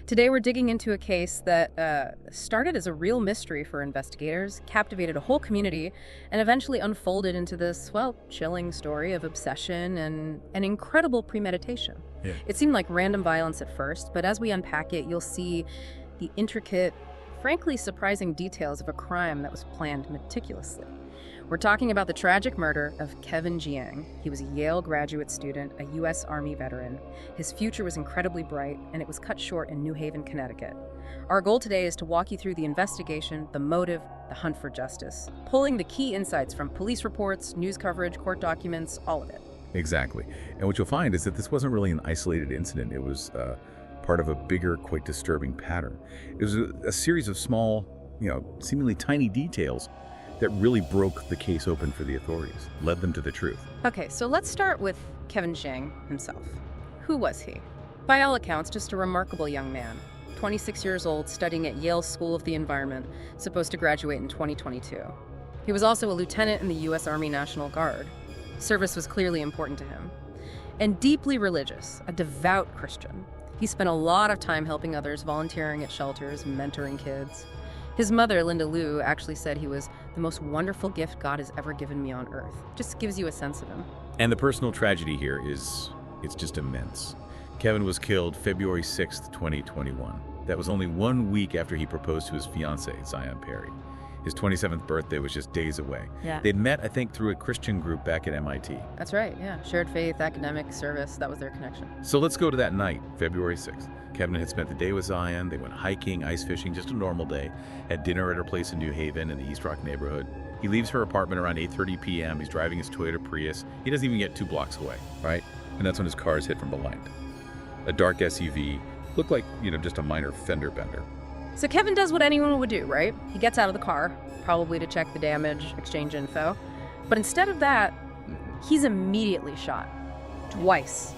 Today we're digging into a case that started as a real mystery for investigators, captivated a whole community, and eventually unfolded into this, well, chilling story of obsession and an incredible premeditation. Yeah. It seemed like random violence at first, but as we unpack it, you'll see the intricate, frankly surprising details of a crime that was planned meticulously. We're talking about the tragic murder of Kevin Jiang. He was a Yale graduate student, a U.S. Army veteran. His future was incredibly bright, and it was cut short in New Haven, Connecticut. Our goal today is to walk you through the investigation, the motive, the hunt for justice, pulling the key insights from police reports, news coverage, court documents, all of it. Exactly. And what you'll find is that this wasn't really an isolated incident. It was part of a bigger, quite disturbing pattern. It was a series of small, seemingly tiny details that really broke the case open for the authorities, led them to the truth. Okay, so let's start with Kevin Jiang himself. Who was he? By all accounts, just a remarkable young man. 26 years old, studying at Yale School of the Environment, supposed to graduate in 2022. He was also a lieutenant in the U.S. Army National Guard. Service was clearly important to him. And deeply religious, a devout Christian. He spent a lot of time helping others, volunteering at shelters, mentoring kids. His mother, Linda Liu, actually said he was the most wonderful gift God has ever given me on earth. Just gives you a sense of him. And the personal tragedy here it's just immense. Kevin was killed February 6th, 2021. That was only 1 week after he proposed to his fiancée, Zion Perry. His 27th birthday was just days away. Yeah. They'd met, I think, through a Christian group back at MIT. That's right, yeah. Shared faith, academic, service, that was their connection. So let's go to that night, February 6th. Kevin had spent the day with Zion. They went hiking, ice fishing, just a normal day. Had dinner at her place in New Haven in the East Rock neighborhood. He leaves her apartment around 8:30 p.m. He's driving his Toyota Prius. He doesn't even get 2 blocks away, right? And that's when his car is hit from behind. A dark SUV, looked like, just a minor fender bender. So Kevin does what anyone would do, right? He gets out of the car, probably to check the damage, exchange info. But instead of that, he's immediately shot. Twice.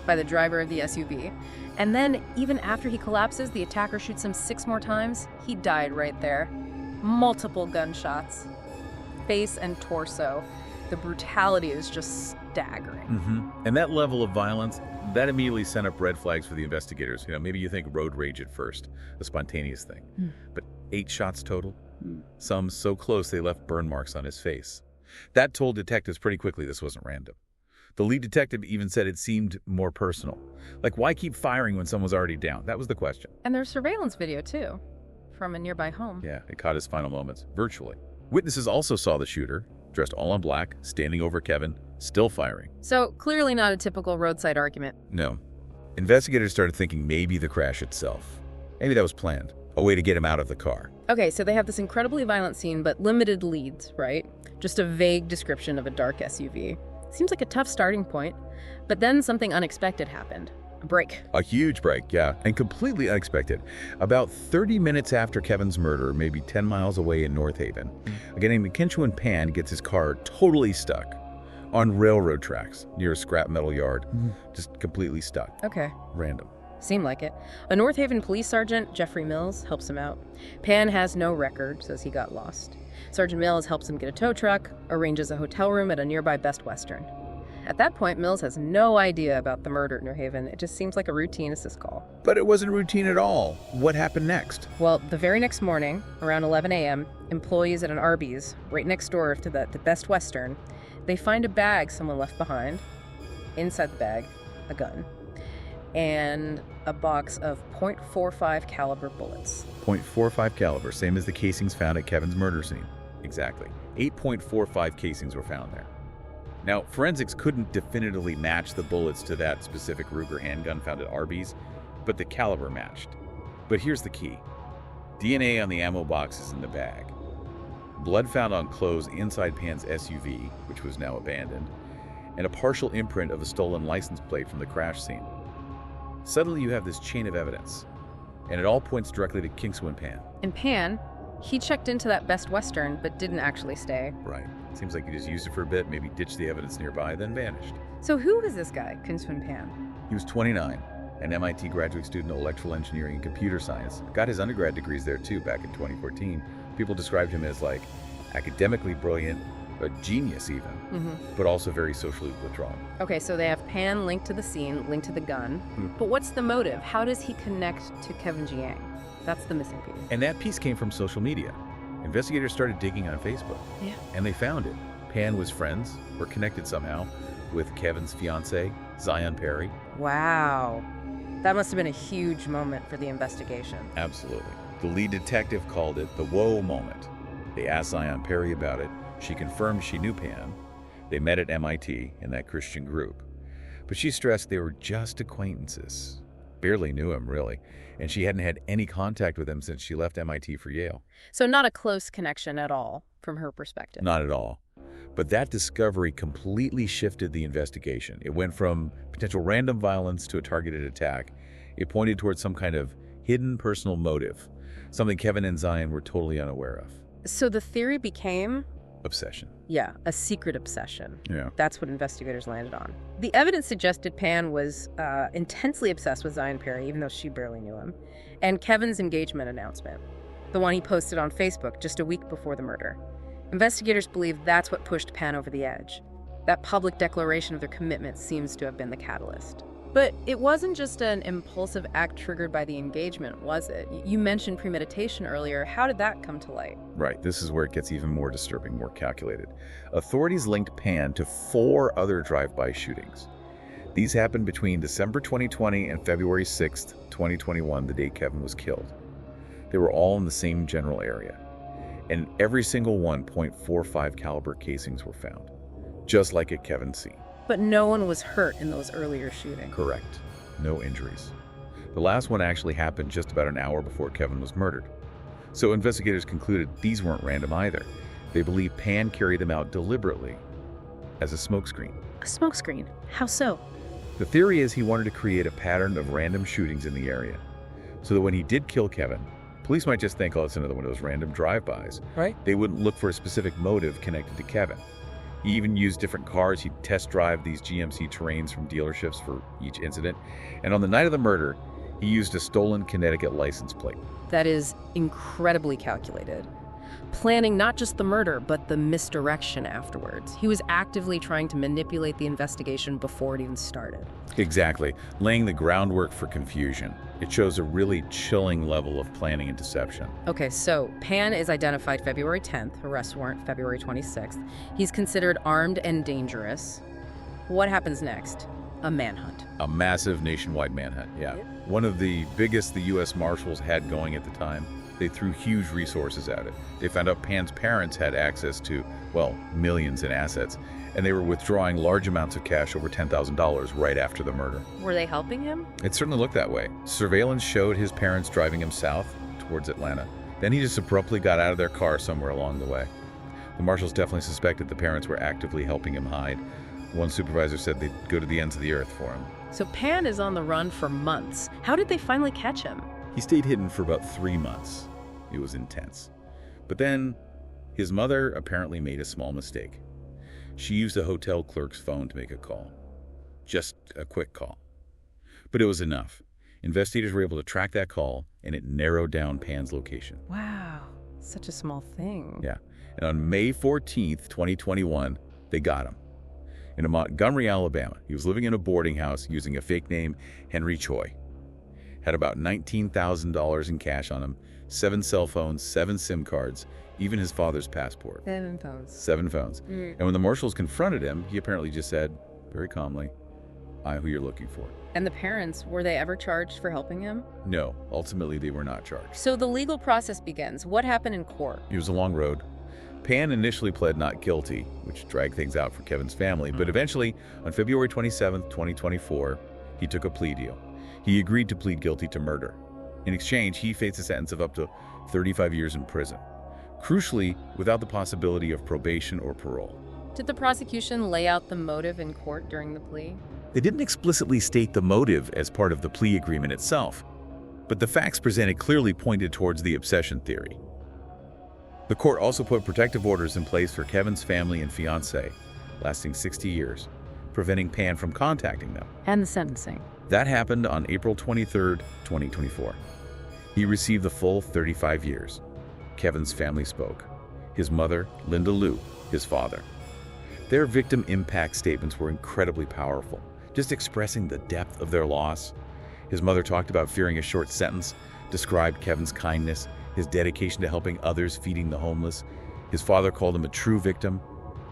By the driver of the SUV. And then, even after he collapses, the attacker shoots him 6 more times. He died right there. Multiple gunshots. Face and torso. The brutality is just staggering. And that level of violence, that immediately sent up red flags for the investigators. Maybe you think road rage at first, a spontaneous thing. But 8 shots total? Some so close they left burn marks on his face. That told detectives pretty quickly this wasn't random. The lead detective even said it seemed more personal. Like, why keep firing when someone's already down? That was the question. And there's surveillance video, too, from a nearby home. Yeah, it caught his final moments, virtually. Witnesses also saw the shooter, dressed all in black, standing over Kevin, still firing. So, clearly not a typical roadside argument. No. Investigators started thinking maybe the crash itself. Maybe that was planned. A way to get him out of the car. Okay, so they have this incredibly violent scene, but limited leads, right? Just a vague description of a dark SUV. Seems like a tough starting point. But then something unexpected happened. A break. A huge break, yeah, and completely unexpected. About 30 minutes after Kevin's murder, maybe 10 miles away in North Haven, a guy named Qinxuan Pan gets his car totally stuck on railroad tracks near a scrap metal yard. Just completely stuck. Okay. Random. Seemed like it. A North Haven police sergeant, Jeffrey Mills, helps him out. Pan has no record, says he got lost. Sergeant Mills helps him get a tow truck, arranges a hotel room at a nearby Best Western. At that point, Mills has no idea about the murder at New Haven. It just seems like a routine assist call. But it wasn't routine at all. What happened next? Well, the very next morning, around 11 a.m., employees at an Arby's, right next door to the Best Western, they find a bag someone left behind. Inside the bag, a gun. And a box of .45 caliber bullets. .45 caliber, same as the casings found at Kevin's murder scene. Exactly. 8.45 casings were found there. Now, forensics couldn't definitively match the bullets to that specific Ruger handgun found at Arby's, but the caliber matched. But here's the key. DNA on the ammo box is in the bag. Blood found on clothes inside Pan's SUV, which was now abandoned, and a partial imprint of a stolen license plate from the crash scene. Suddenly you have this chain of evidence, and it all points directly to Qinxuan Pan. And Pan, he checked into that Best Western, but didn't actually stay. Right. Seems like he just used it for a bit, maybe ditched the evidence nearby, then vanished. So who was this guy, Qinxuan Pan? He was 29, an MIT graduate student of electrical engineering and computer science. Got his undergrad degrees there too back in 2014. People described him as academically brilliant, a genius even, but also very socially withdrawn. Okay, so they have Pan linked to the scene, linked to the gun. But what's the motive? How does he connect to Kevin Jiang? That's the missing piece. And that piece came from social media. Investigators started digging on Facebook, and they found it. Pan was friends or connected somehow with Kevin's fiancée, Zion Perry. Wow. That must have been a huge moment for the investigation. Absolutely. The lead detective called it the whoa moment. They asked Zion Perry about it. She confirmed she knew Pan. They met at MIT in that Christian group. But she stressed they were just acquaintances. Barely knew him, really. And she hadn't had any contact with him since she left MIT for Yale. So not a close connection at all, from her perspective. Not at all. But that discovery completely shifted the investigation. It went from potential random violence to a targeted attack. It pointed towards some kind of hidden personal motive, something Kevin and Zion were totally unaware of. So the theory became? Obsession. Yeah, a secret obsession. Yeah. That's what investigators landed on. The evidence suggested Pan was intensely obsessed with Zion Perry, even though she barely knew him, and Kevin's engagement announcement, the one he posted on Facebook just a week before the murder. Investigators believe that's what pushed Pan over the edge. That public declaration of their commitment seems to have been the catalyst. But it wasn't just an impulsive act triggered by the engagement, was it? You mentioned premeditation earlier. How did that come to light? Right. This is where it gets even more disturbing, more calculated. Authorities linked Pan to 4 other drive-by shootings. These happened between December 2020 and February 6th, 2021, the day Kevin was killed. They were all in the same general area. And every single one, .45 caliber casings were found, just like at Kevin's scene. But no one was hurt in those earlier shootings. Correct. No injuries. The last one actually happened just about an hour before Kevin was murdered. So investigators concluded these weren't random either. They believe Pan carried them out deliberately as a smokescreen. A smokescreen? How so? The theory is he wanted to create a pattern of random shootings in the area, so that when he did kill Kevin, police might just think, oh, it's another one of those random drive-bys. Right. They wouldn't look for a specific motive connected to Kevin. He even used different cars. He'd test drive these GMC Terrains from dealerships for each incident. And on the night of the murder, he used a stolen Connecticut license plate. That is incredibly calculated. Planning not just the murder, but the misdirection afterwards. He was actively trying to manipulate the investigation before it even started. Exactly. Laying the groundwork for confusion. It shows a really chilling level of planning and deception. Okay, so Pan is identified February 10th, arrest warrant February 26th. He's considered armed and dangerous. What happens next? A manhunt. A massive nationwide manhunt, yeah. One of the biggest the U.S. Marshals had going at the time. They threw huge resources at it. They found out Pan's parents had access to, well, millions in assets, and they were withdrawing large amounts of cash, over $10,000, right after the murder. Were they helping him? It certainly looked that way. Surveillance showed his parents driving him south towards Atlanta. Then he just abruptly got out of their car somewhere along the way. The marshals definitely suspected the parents were actively helping him hide. One supervisor said they'd go to the ends of the earth for him. So Pan is on the run for months. How did they finally catch him? He stayed hidden for about 3 months. It was intense. But then, his mother apparently made a small mistake. She used a hotel clerk's phone to make a call. Just a quick call. But it was enough. Investigators were able to track that call, and it narrowed down Pan's location. Wow, such a small thing. Yeah. And on May 14th, 2021, they got him. In Montgomery, Alabama. He was living in a boarding house using a fake name, Henry Choi. Had about $19,000 in cash on him, 7 cell phones, 7 SIM cards, even his father's passport. 7 phones. 7 phones. And when the marshals confronted him, he apparently just said, very calmly, "I'm who you're looking for." And the parents, were they ever charged for helping him? No, ultimately they were not charged. So the legal process begins. What happened in court? It was a long road. Pan initially pled not guilty, which dragged things out for Kevin's family, but eventually, on February 27th, 2024, he took a plea deal. He agreed to plead guilty to murder. In exchange, he faced a sentence of up to 35 years in prison, crucially, without the possibility of probation or parole. Did the prosecution lay out the motive in court during the plea? They didn't explicitly state the motive as part of the plea agreement itself, but the facts presented clearly pointed towards the obsession theory. The court also put protective orders in place for Kevin's family and fiancée, lasting 60 years, preventing Pan from contacting them. And the sentencing. That happened on April 23rd, 2024. He received the full 35 years. Kevin's family spoke. his mother, Linda Liu, his father. Their victim impact statements were incredibly powerful, just expressing the depth of their loss. His mother talked about fearing a short sentence, described Kevin's kindness, his dedication to helping others, feeding the homeless. His father called him a true victim,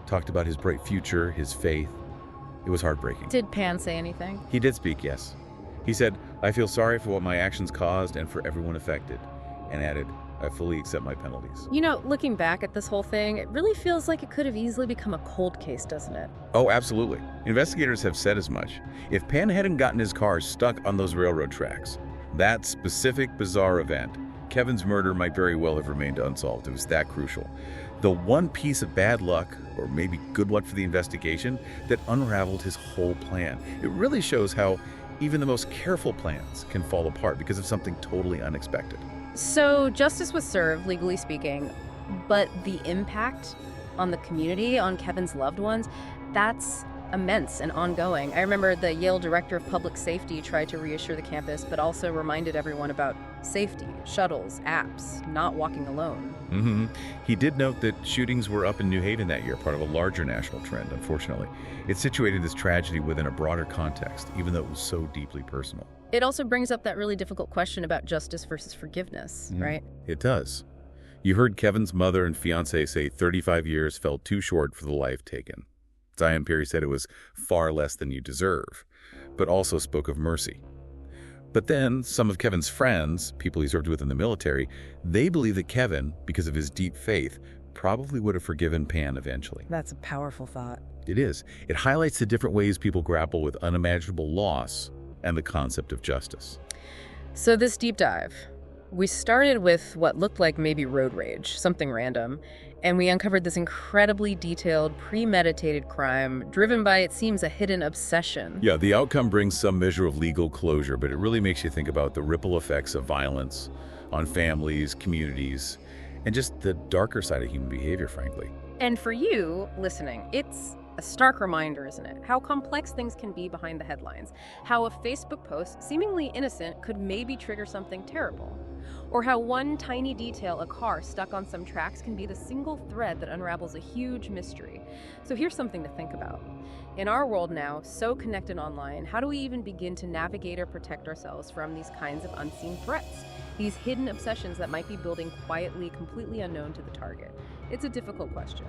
talked about his bright future, his faith. It was heartbreaking. Did Pan say anything? He did speak, yes. He said, "I feel sorry for what my actions caused and for everyone affected," and added, "I fully accept my penalties." You know, looking back at this whole thing, it really feels like it could have easily become a cold case, doesn't it? Oh, absolutely. Investigators have said as much. If Pan hadn't gotten his car stuck on those railroad tracks, that specific bizarre event, Kevin's murder might very well have remained unsolved. It was that crucial. The one piece of bad luck, or maybe good luck for the investigation, that unraveled his whole plan. It really shows how even the most careful plans can fall apart because of something totally unexpected. So justice was served, legally speaking, but the impact on the community, on Kevin's loved ones, that's immense and ongoing. I remember the Yale director of public safety tried to reassure the campus, but also reminded everyone about safety, shuttles, apps, not walking alone. He did note that shootings were up in New Haven that year, part of a larger national trend, unfortunately. It situated this tragedy within a broader context, even though it was so deeply personal. It also brings up that really difficult question about justice versus forgiveness, right? It does. You heard Kevin's mother and fiancé say 35 years fell too short for the life taken. Zion Perry said it was far less than you deserve, but also spoke of mercy. But then some of Kevin's friends, people he served with in the military, they believe that Kevin, because of his deep faith, probably would have forgiven Pan eventually. That's a powerful thought. It is. It highlights the different ways people grapple with unimaginable loss and the concept of justice. So this deep dive, we started with what looked like maybe road rage, something random, and we uncovered this incredibly detailed, premeditated crime driven by, it seems, a hidden obsession. Yeah, the outcome brings some measure of legal closure, but it really makes you think about the ripple effects of violence on families, communities, and just the darker side of human behavior, frankly. And for you, listening, it's a stark reminder, isn't it? How complex things can be behind the headlines. How a Facebook post, seemingly innocent, could maybe trigger something terrible. Or how one tiny detail, a car stuck on some tracks, can be the single thread that unravels a huge mystery. So here's something to think about. In our world now, so connected online, how do we even begin to navigate or protect ourselves from these kinds of unseen threats? These hidden obsessions that might be building quietly, completely unknown to the target. It's a difficult question.